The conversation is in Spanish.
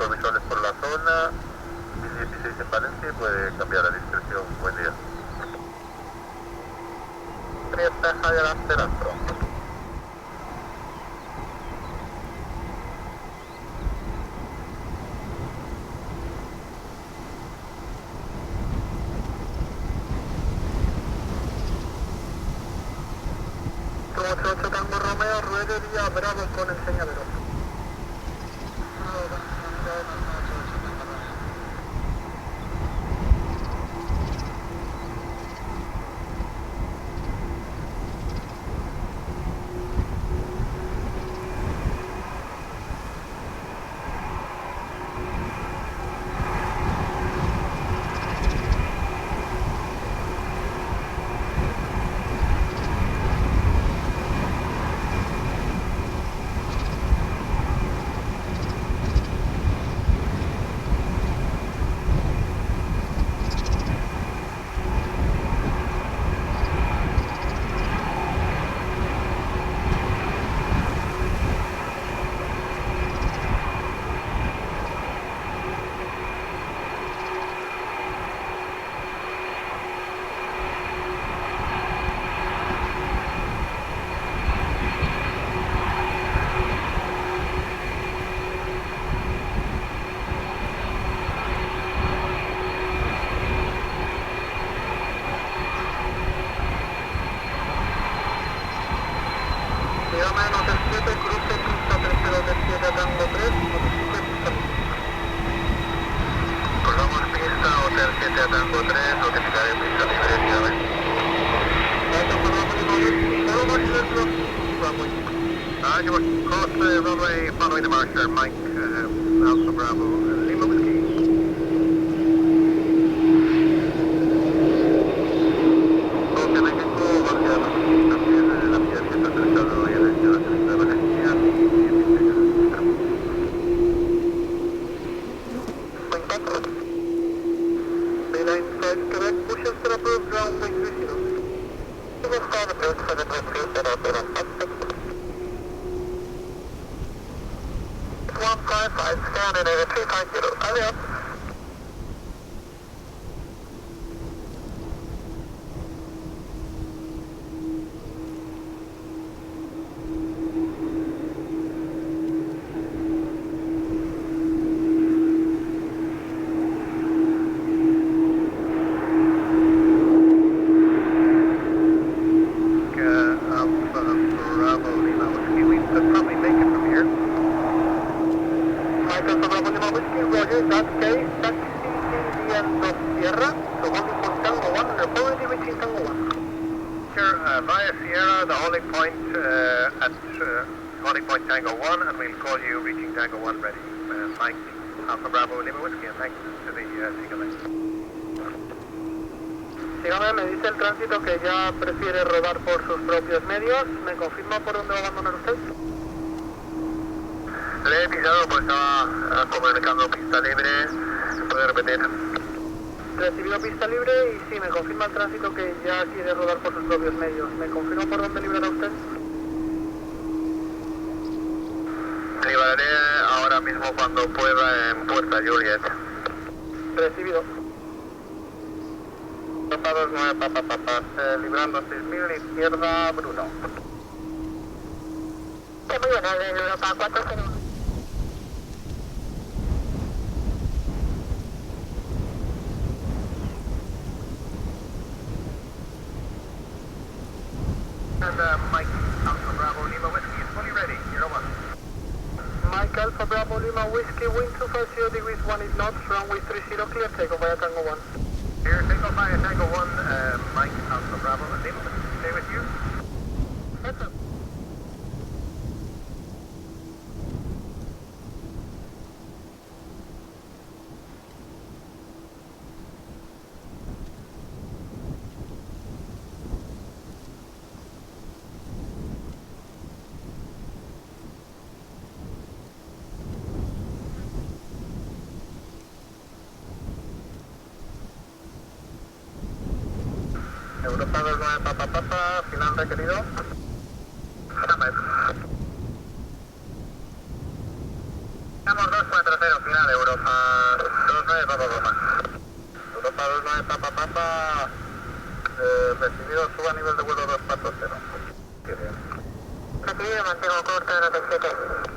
puntos visuales por la zona. 1016 en Valencia y puede cambiar a discreción. Buen día. Prieta Javier Asterastro. Como 88 Tango Romeo, ruede vía Bravo con el señalero. Cross the runway following the marker, Mike, Alpha Bravo, Lima Whiskey. Ok, México, hacia la también la vía está aterrizado y el de la selección de Valencia y Line 5 correct, pushes to approve runway 30. This is called approved for the group 300. 155, standard at 350, adios. Via Sierra, the holding point at holding point Tango 1, and we'll call you reaching Tango 1 ready. Mike, Alpha Bravo, Lima Whiskey, and thanks to the Seagull Link. Dígame, me dice el tránsito que ya prefiere rodar por sus propios medios. ¿Me confirma por dónde va a abandonar usted? Le he pisado, pues estaba comunicando pista libre. ¿Puede repetir? Recibido pista libre y sí, me confirma el tránsito que ya quiere rodar por sus propios medios. ¿Me confirma por dónde librará usted? Libraré ahora mismo cuando pueda en Puerta Juliet. Recibido. Pasados 9 papas, librando 6000, izquierda, Bruno. Muy buena, de Europa 401. And Mike, Alpha Bravo, Lima Whiskey is fully ready, 01. Mike, Alpha Bravo, Lima Whiskey, wind 250 degrees 1 knots, runway 30, clear takeoff via Tango 1. Clear takeoff via Tango 1, Mike, Alpha Bravo, and Lima Whiskey, stay with you. Heads up. Europa 29 Papa, final requerido. Estamos 2 640, final, Europa 29, Papa Papa. Europa 29, Papa Papa, recibido, suba a nivel de vuelo 240. Recibido, mantengo corto de 97.